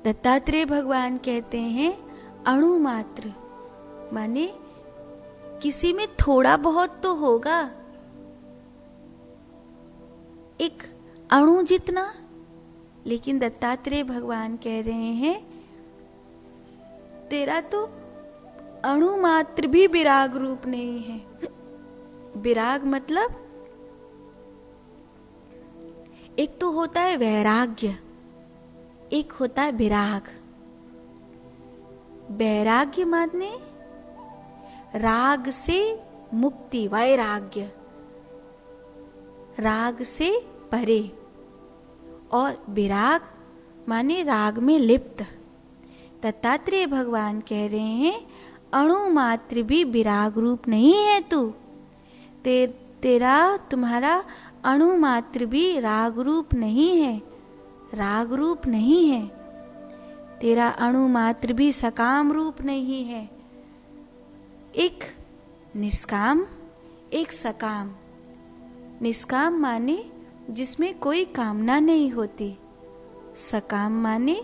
दत्तात्रेय भगवान कहते हैं अणु मात्र, माने किसी में थोड़ा बहुत तो होगा, एक अणु जितना। लेकिन दत्तात्रेय भगवान कह रहे हैं तेरा तो अणु मात्र भी विराग रूप नहीं है। विराग मतलब एक तो होता है वैराग्य, एक होता है विराग। वैराग्य माने राग से मुक्ति, वैराग्य राग से परे, और विराग माने राग में लिप्त। दत्तात्रेय भगवान कह रहे हैं अणु मात्र भी विराग रूप नहीं है तू, तेरा तुम्हारा अणु मात्र भी राग रूप नहीं है, राग रूप नहीं है। तेरा अणु मात्र भी सकाम रूप नहीं है। एक निष्काम, एक सकाम। निष्काम माने जिसमें कोई कामना नहीं होती, सकाम माने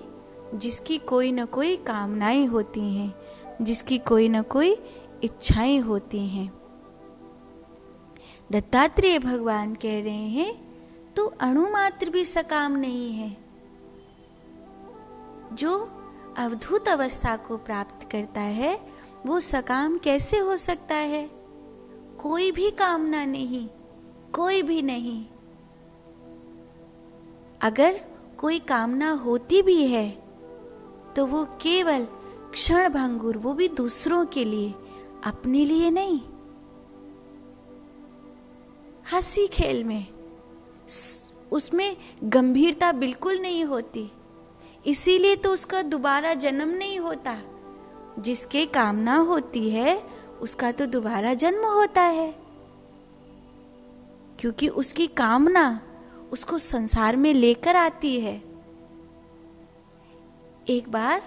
जिसकी कोई न कोई कामनाएं होती हैं, जिसकी कोई न कोई इच्छाएं होती हैं। दत्तात्रेय भगवान कह रहे हैं तू अणु मात्र भी सकाम नहीं है। जो अवधूत अवस्था को प्राप्त करता है वो सकाम कैसे हो सकता है? कोई भी कामना नहीं, कोई भी नहीं। अगर कोई कामना होती भी है तो वो केवल क्षण भंगुर, वो भी दूसरों के लिए, अपने लिए नहीं। हंसी खेल में उसमें गंभीरता बिल्कुल नहीं होती, इसीलिए तो उसका दोबारा जन्म नहीं होता। जिसके कामना होती है उसका तो दोबारा जन्म होता है, क्योंकि उसकी कामना उसको संसार में लेकर आती है। एक बार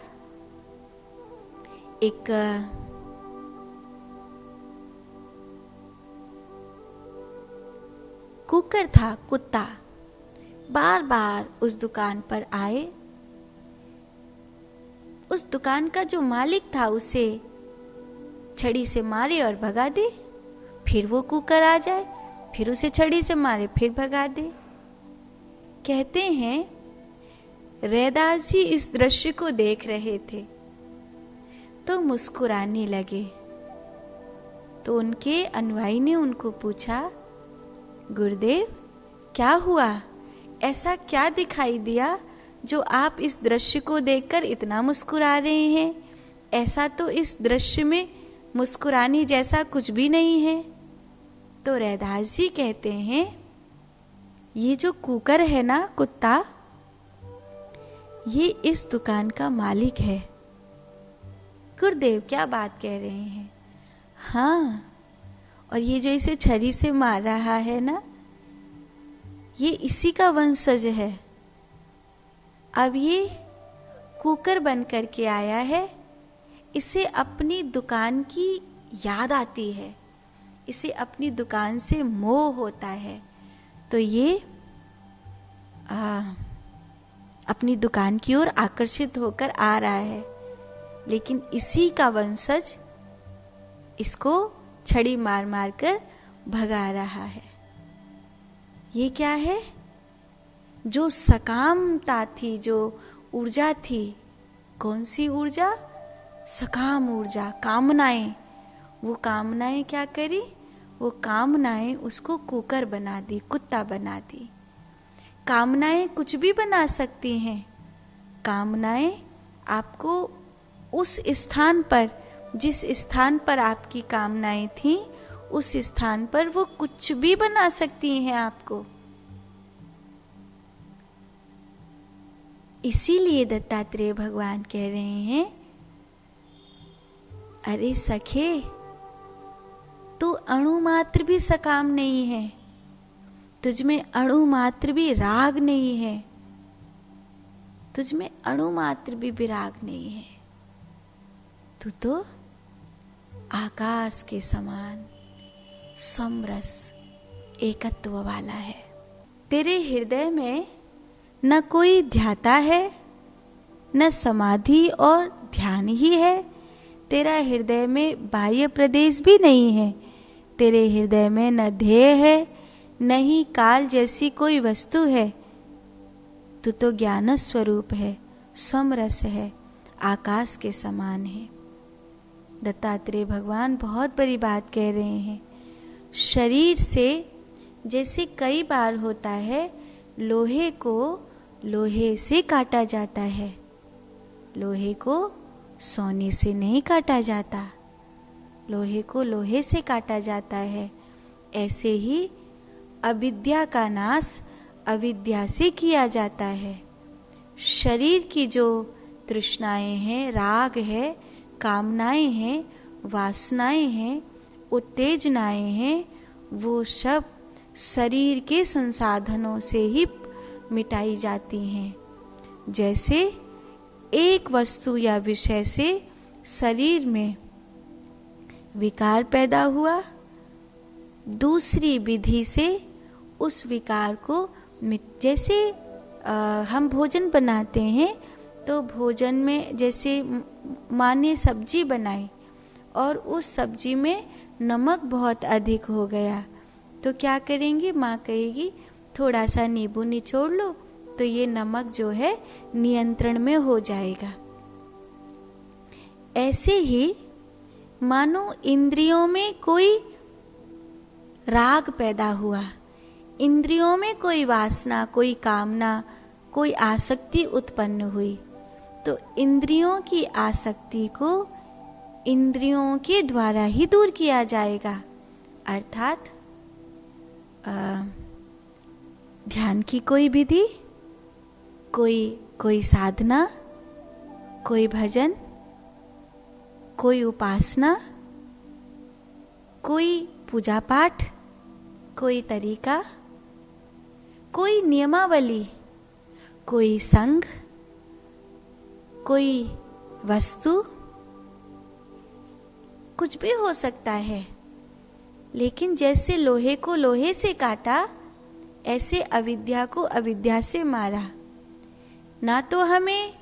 एक कुकर था, कुत्ता बार बार उस दुकान पर आए। उस दुकान का जो मालिक था उसे छड़ी से मारे और भगा दे, फिर वो कुकर आ जाए, फिर उसे छड़ी से मारे, फिर भगा दे। कहते हैं रैदास जी इस दृश्य को देख रहे थे तो मुस्कुराने लगे। तो उनके अनुयायी ने उनको पूछा, गुरुदेव क्या हुआ, ऐसा क्या दिखाई दिया जो आप इस दृश्य को देखकर इतना मुस्कुरा रहे हैं? ऐसा तो इस दृश्य में मुस्कुराने जैसा कुछ भी नहीं है। तो रैदास जी कहते हैं ये जो कुकर है ना, कुत्ता, ये इस दुकान का मालिक है। गुरुदेव क्या बात कह रहे हैं? हाँ, और ये जो इसे छड़ी से मार रहा है ना, ये इसी का वंशज है। अब ये कुकर बन करके आया है, इसे अपनी दुकान की याद आती है, इसे अपनी दुकान से मोह होता है, तो ये अपनी दुकान की ओर आकर्षित होकर आ रहा है। लेकिन इसी का वंशज इसको छड़ी मार मार कर भगा रहा है। ये क्या है? जो सकामता थी, जो ऊर्जा थी, कौन सी ऊर्जा? सकाम ऊर्जा, कामनाएं। वो कामनाएं क्या करी? वो कामनाएं उसको कुकर बना दी, कुत्ता बना दी। कामनाएं कुछ भी बना सकती हैं। कामनाएं आपको उस स्थान पर, जिस स्थान पर आपकी कामनाएं थी, उस स्थान पर वो कुछ भी बना सकती हैं आपको। इसीलिए दत्तात्रेय भगवान कह रहे हैं, अरे सखे, तू अणु मात्र भी सकाम नहीं है, तुझमें अणु मात्र भी राग नहीं है, तुझमें अणु मात्र भी विराग नहीं है। तू तो आकाश के समान समरस एकत्व वाला है। तेरे हृदय में न कोई ध्याता है, न समाधि और ध्यान ही है। तेरा हृदय में बाह्य प्रदेश भी नहीं है। तेरे हृदय में न ध्येय है, न ही काल जैसी कोई वस्तु है। तू तो ज्ञान स्वरूप है, समरस है, आकाश के समान है। दत्तात्रेय भगवान बहुत बड़ी बात कह रहे हैं। शरीर से जैसे कई बार होता है, लोहे को लोहे से काटा जाता है, लोहे को सोने से नहीं काटा जाता, लोहे को लोहे से काटा जाता है। ऐसे ही अविद्या का नाश अविद्या से किया जाता है। शरीर की जो तृष्णाएं हैं, राग है, कामनाएं हैं, वासनाएं हैं, उत्तेजनाएं हैं, वो सब शरीर के संसाधनों से ही मिटाई जाती हैं। जैसे एक वस्तु या विषय से शरीर में विकार पैदा हुआ, दूसरी विधि से उस विकार को जैसे हम भोजन बनाते हैं तो भोजन में जैसे माँ ने सब्जी बनाई और उस सब्जी में नमक बहुत अधिक हो गया, तो क्या करेंगे, माँ कहेगी थोड़ा सा नींबू निचोड़ लो तो ये नमक जो है नियंत्रण में हो जाएगा। ऐसे ही मानो इंद्रियों में कोई राग पैदा हुआ, इंद्रियों में कोई वासना, कोई कामना, कोई आसक्ति उत्पन्न हुई, तो इंद्रियों की आसक्ति को इंद्रियों के द्वारा ही दूर किया जाएगा। अर्थात ध्यान की कोई विधि, कोई साधना, कोई भजन, कोई उपासना, कोई पूजा पाठ, कोई तरीका, कोई नियमावली, कोई संग, कोई वस्तु, कुछ भी हो सकता है। लेकिन जैसे लोहे को लोहे से काटा, ऐसे अविद्या को अविद्या से मारा। ना तो हमें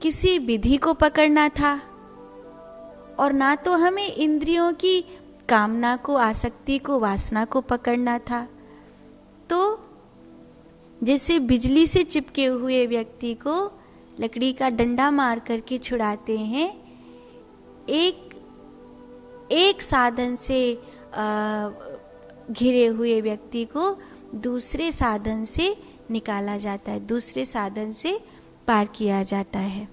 किसी विधि को पकड़ना था और ना तो हमें इंद्रियों की कामना को, आसक्ति को, वासना को पकड़ना था। तो जैसे बिजली से चिपके हुए व्यक्ति को लकड़ी का डंडा मार करके छुड़ाते हैं, एक साधन से घिरे हुए व्यक्ति को दूसरे साधन से निकाला जाता है, दूसरे साधन से पार किया जाता है।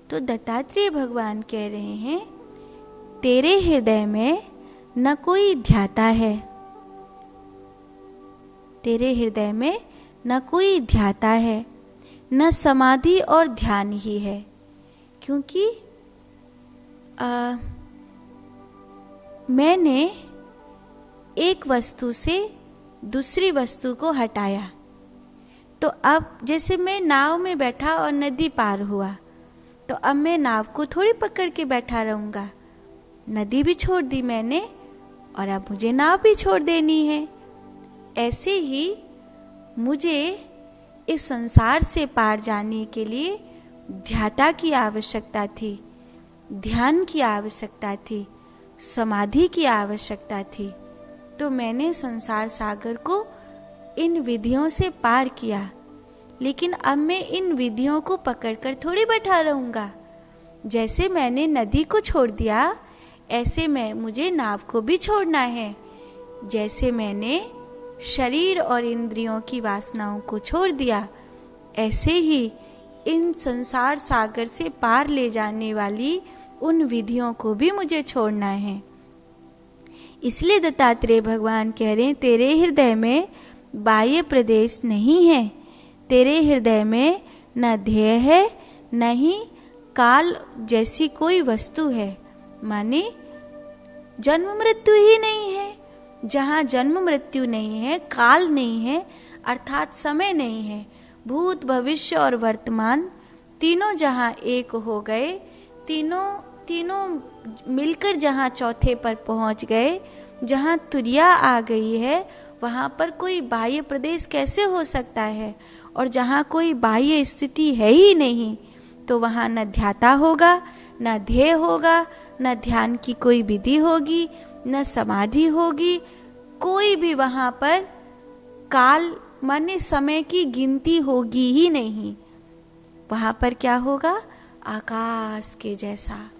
तो दत्तात्रेय भगवान कह रहे हैं, तेरे हृदय में न कोई ध्याता है, तेरे हृदय में न कोई ध्याता है, न समाधि और ध्यान ही है। क्योंकि मैंने एक वस्तु से दूसरी वस्तु को हटाया, तो अब जैसे मैं नाव में बैठा और नदी पार हुआ, तो अब मैं नाव को थोड़ी पकड़ के बैठा रहूंगा। नदी भी छोड़ दी मैंने और अब मुझे नाव भी छोड़ देनी है। ऐसे ही मुझे इस संसार से पार जाने के लिए ध्याता की आवश्यकता थी, ध्यान की आवश्यकता थी, समाधि की आवश्यकता थी। तो मैंने संसार सागर को इन विधियों से पार किया, लेकिन अब मैं इन विधियों को पकड़कर थोड़ी बैठा रहूंगा। जैसे मैंने नदी को छोड़ दिया, ऐसे मुझे नाव को भी छोड़ना है। जैसे मैंने शरीर और इंद्रियों की वासनाओं को छोड़ दिया, ऐसे ही इन संसार सागर से पार ले जाने वाली उन विधियों को भी मुझे छोड़ना है। इसलिए दत्तात्रेय भगवान कह रहे हैं, तेरे हृदय में बाह्य प्रदेश नहीं है, तेरे हृदय में न ध्येय है, न ही काल जैसी कोई वस्तु है। माने जन्म मृत्यु ही नहीं है। जहाँ जन्म मृत्यु नहीं है, काल नहीं है, अर्थात समय नहीं है, भूत भविष्य और वर्तमान तीनों जहाँ एक हो गए, तीनों मिलकर जहाँ चौथे पर पहुँच गए, जहाँ तुरिया आ गई है, वहाँ पर कोई बाह्य प्रदेश कैसे हो सकता है। और जहाँ कोई बाह्य स्थिति है ही नहीं, तो वहाँ न ध्याता होगा, न ध्येय होगा, न ध्यान की कोई विधि होगी, न समाधि होगी, कोई भी वहाँ पर काल माने समय की गिनती होगी ही नहीं। वहाँ पर क्या होगा? आकाश के जैसा